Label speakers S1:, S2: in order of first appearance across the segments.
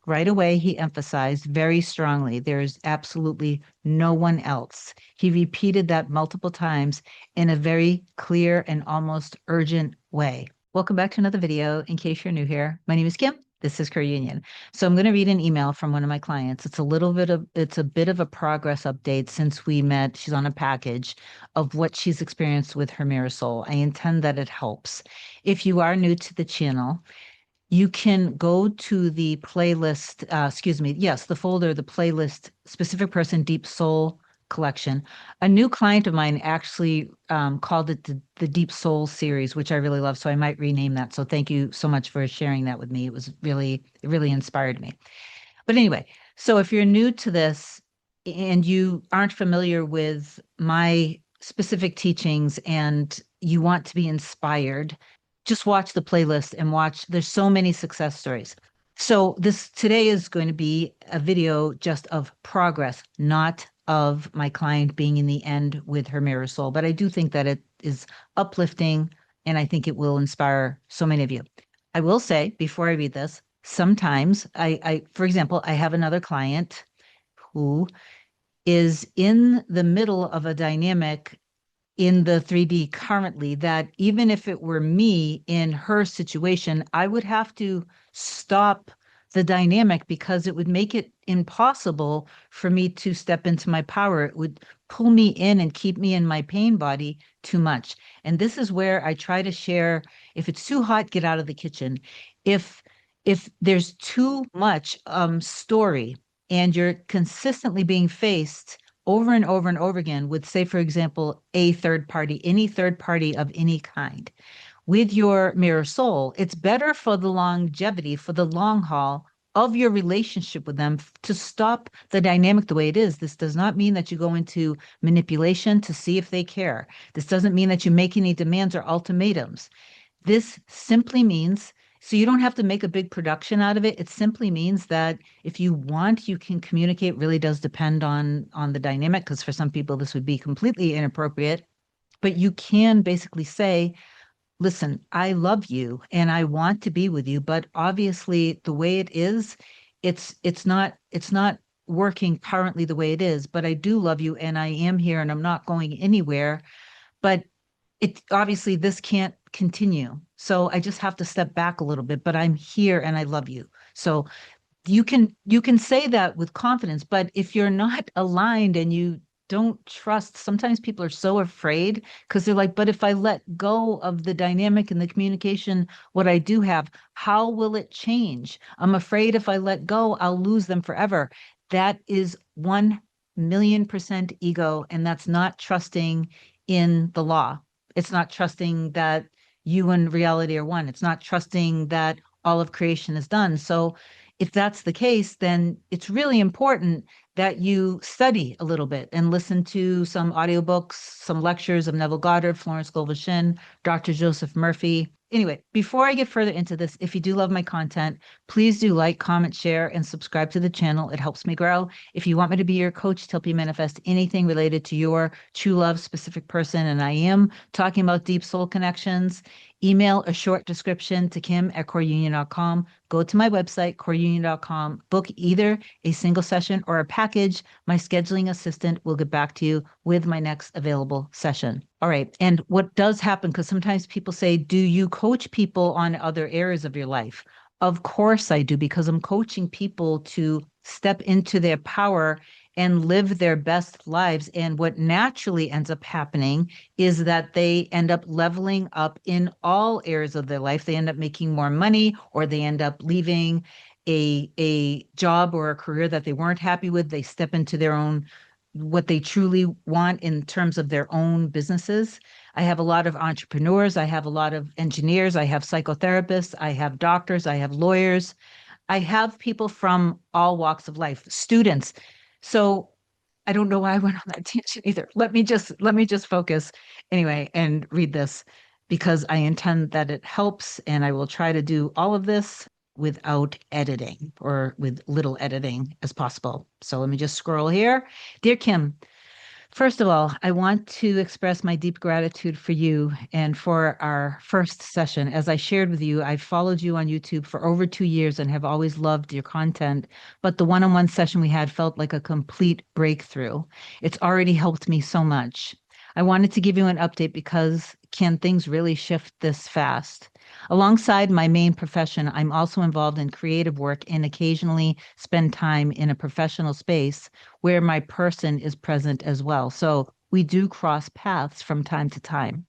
S1: Right away, he emphasized very strongly there's absolutely no one else. He repeated that multiple times in a very clear and almost urgent way. Welcome back to another video. In case you're new here, my name is Kim. This is Career Union. So I'm going to read an email from one of my clients. It's a bit of a progress update since we met. She's on a package of what she's experienced with her mirror soul. I intend that it helps. If you are new to the channel, you can go to the playlist, yes, the folder, the playlist, specific person, deep soul collection. A new client of mine actually called it the Deep Soul series, which I really love. So I might rename that. So thank you so much for sharing that with me. It really inspired me. But anyway, so if you're new to this and you aren't familiar with my specific teachings and you want to be inspired, just watch the playlist and watch. There's so many success stories. So this today is going to be a video just of progress, not of my client being in the end with her mirror soul. But I do think that it is uplifting and I think it will inspire so many of you. I will say before I read this, sometimes for example, I have another client who is in the middle of a dynamic in the 3D currently that even if it were me in her situation, I would have to stop the dynamic because it would make it impossible for me to step into my power. It would pull me in and keep me in my pain body too much. And this is where I try to share, if it's too hot, get out of the kitchen. If if there's too much story and you're consistently being faced over and over and over again with, say, for example, a third party, any third party of any kind, with your mirror soul, it's better for the longevity, for the long haul of your relationship with them to stop the dynamic the way it is. This does not mean that you go into manipulation to see if they care. This doesn't mean that you make any demands or ultimatums. This simply means, so you don't have to make a big production out of it. It simply means that if you want, you can communicate. Really does depend on the dynamic, because for some people this would be completely inappropriate. But you can basically say, listen, I love you and I want to be with you, but obviously the way it is, it's not working currently the way it is, but I do love you and I am here and I'm not going anywhere. But it obviously this can't continue. So I just have to step back a little bit, but I'm here and I love you. So you can say that with confidence, but if you're not aligned and you don't trust, sometimes people are so afraid because they're like, but if I let go of the dynamic and the communication, what I do have, how will it change? I'm afraid if I let go, I'll lose them forever. That is 1,000,000% ego, and that's not trusting in the law. It's not trusting that you and reality are one. It's not trusting that all of creation is done. So if that's the case, then it's really important that you study a little bit and listen to some audiobooks, some lectures of Neville Goddard, Florence Scovel-Shinn, Dr. Joseph Murphy. Anyway, before I get further into this, if you do love my content, please do like, comment, share, and subscribe to the channel. It helps me grow. If you want me to be your coach to help you manifest anything related to your true love specific person, and I am talking about deep soul connections, email a short description to kim@coreunion.com. Go to my website, coreunion.com, book either a single session or a package. My scheduling assistant will get back to you with my next available session. All right. And what does happen, because sometimes people say, do you coach people on other areas of your life? Of course I do, because I'm coaching people to step into their power and live their best lives. And what naturally ends up happening is that they end up leveling up in all areas of their life. They end up making more money, or they end up leaving a job or a career that they weren't happy with. They step into their own, what they truly want in terms of their own businesses. I have a lot of entrepreneurs. I have a lot of engineers. I have psychotherapists. I have doctors. I have lawyers. I have people from all walks of life, students. So I don't know why I went on that tangent either. Let me just focus anyway and read this because I intend that it helps, and I will try to do all of this without editing or with little editing as possible. So let me just scroll here. Dear Kim, First of all, I want to express my deep gratitude for you and for our first session. As I shared with you, I've followed you on YouTube for over 2 years and have always loved your content. But the one-on-one session we had felt like a complete breakthrough. It's already helped me so much. I wanted to give you an update because can things really shift this fast? Alongside my main profession, I'm also involved in creative work and occasionally spend time in a professional space where my person is present as well. So we do cross paths from time to time.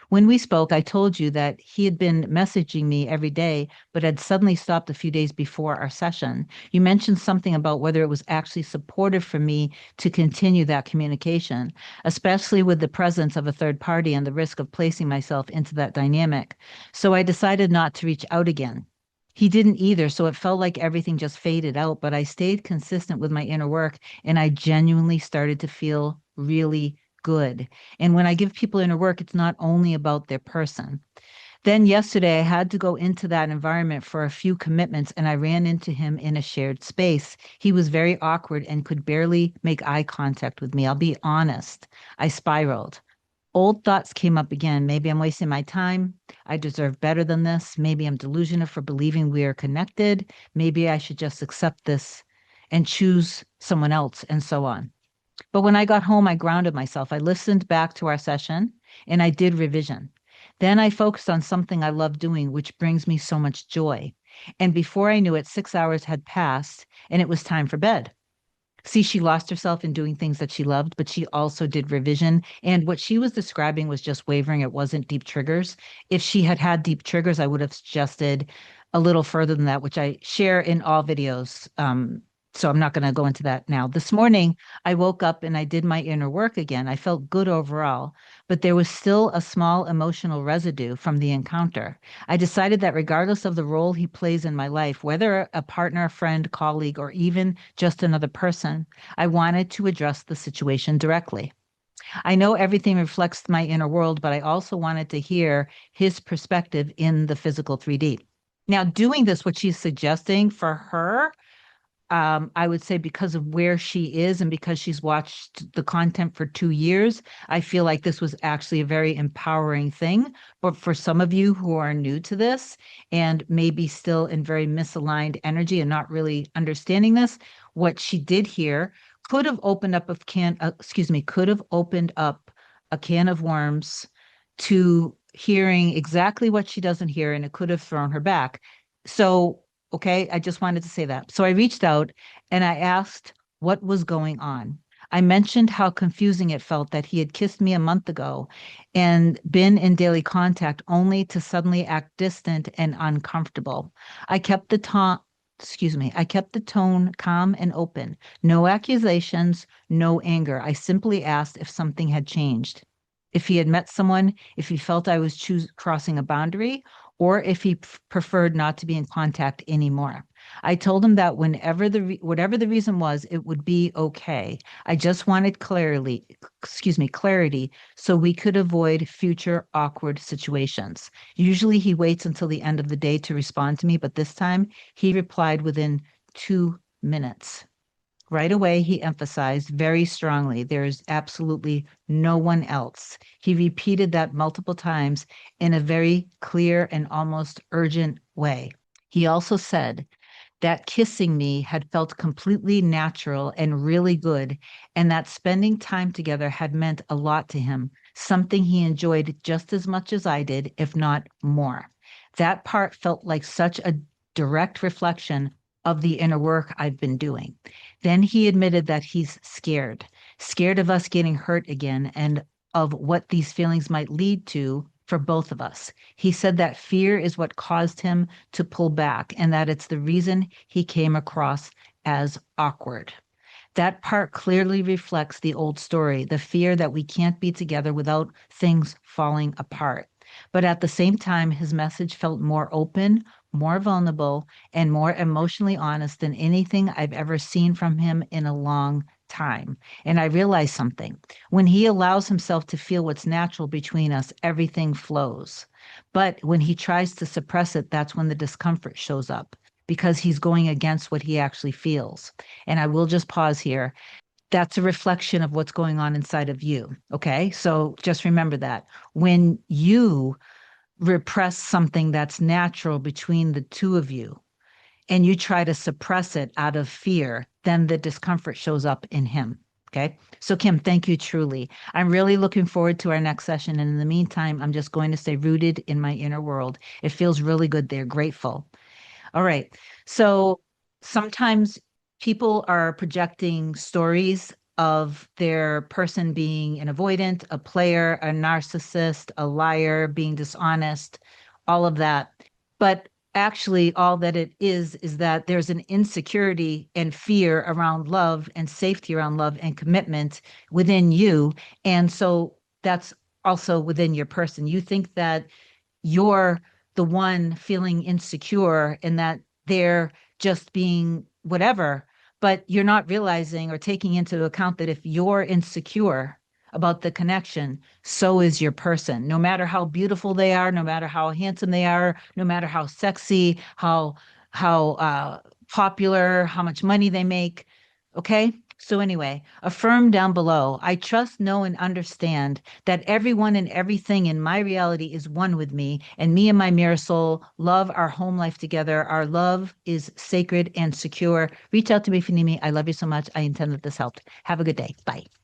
S1: When we spoke, I told you that he had been messaging me every day, but had suddenly stopped a few days before our session. You mentioned something about whether it was actually supportive for me to continue that communication, especially with the presence of a third party and the risk of placing myself into that dynamic. So I decided not to reach out again. He didn't either, so it felt like everything just faded out, but I stayed consistent with my inner work and I genuinely started to feel really good. And when I give people inner work, it's not only about their person. Then yesterday, I had to go into that environment for a few commitments, and I ran into him in a shared space. He was very awkward and could barely make eye contact with me. I'll be honest, I spiraled. Old thoughts came up again. Maybe I'm wasting my time. I deserve better than this. Maybe I'm delusional for believing we are connected. Maybe I should just accept this and choose someone else, and so on. But when I got home, I grounded myself. I listened back to our session and I did revision. Then I focused on something I love doing, which brings me so much joy. And before I knew it, 6 hours had passed and it was time for bed. See, she lost herself in doing things that she loved, but she also did revision. And what she was describing was just wavering. It wasn't deep triggers. If she had had deep triggers, I would have suggested a little further than that, which I share in all videos. So I'm not going to go into that now. This morning, I woke up and I did my inner work again. I felt good overall, but there was still a small emotional residue from the encounter. I decided that regardless of the role he plays in my life, whether a partner, friend, colleague, or even just another person, I wanted to address the situation directly. I know everything reflects my inner world, but I also wanted to hear his perspective in the physical 3D. Now, doing this, what she's suggesting for her, I would say because of where she is and because she's watched the content for 2 years, I feel like this was actually a very empowering thing. But for some of you who are new to this and maybe still in very misaligned energy and not really understanding this, what she did here could have opened up could have opened up a can of worms to hearing exactly what she doesn't hear, and it could have thrown her back. So okay, I just wanted to say that. So I reached out and I asked what was going on. I mentioned how confusing it felt that he had kissed me a month ago and been in daily contact only to suddenly act distant and uncomfortable. I kept the tone, I kept the tone calm and open. No accusations, no anger. I simply asked if something had changed. If he had met someone, if he felt I was crossing a boundary, or if he preferred not to be in contact anymore. I told him that whatever the reason was, it would be okay. I just wanted clarity so we could avoid future awkward situations. Usually he waits until the end of the day to respond to me, but this time he replied within 2 minutes. Right away, he emphasized very strongly there is absolutely no one else. He repeated that multiple times in a very clear and almost urgent way. He also said that kissing me had felt completely natural and really good, and that spending time together had meant a lot to him, something he enjoyed just as much as I did, if not more. That part felt like such a direct reflection of the inner work I've been doing. Then he admitted that he's scared of us getting hurt again and of what these feelings might lead to for both of us. He said that fear is what caused him to pull back and that it's the reason he came across as awkward. That part clearly reflects the old story, the fear that we can't be together without things falling apart. But at the same time, his message felt more open, more vulnerable, and more emotionally honest than anything I've ever seen from him in a long time. And I realized something. When he allows himself to feel what's natural between us, everything flows. But when he tries to suppress it, that's when the discomfort shows up because he's going against what he actually feels. And I will just pause here. That's a reflection of what's going on inside of you. Okay. So just remember that when you repress something that's natural between the two of you and you try to suppress it out of fear, then the discomfort shows up in him. Okay. So, Kim, thank you truly. I'm really looking forward to our next session. And in the meantime, I'm just going to stay rooted in my inner world. It feels really good there, grateful. All right. So sometimes people are projecting stories of their person being an avoidant, a player, a narcissist, a liar, being dishonest, all of that. But actually, all that it is that there's an insecurity and fear around love and safety around love and commitment within you. And so that's also within your person. You think that you're the one feeling insecure and that they're just being whatever, but you're not realizing or taking into account that if you're insecure about the connection, so is your person. No matter how beautiful they are, no matter how handsome they are, no matter how sexy, how popular, how much money they make. Okay. So anyway, affirm down below. I trust, know, and understand that everyone and everything in my reality is one with me, and me and my mirror soul love our home life together. Our love is sacred and secure. Reach out to me if you need me. I love you so much. I intend that this helped. Have a good day. Bye.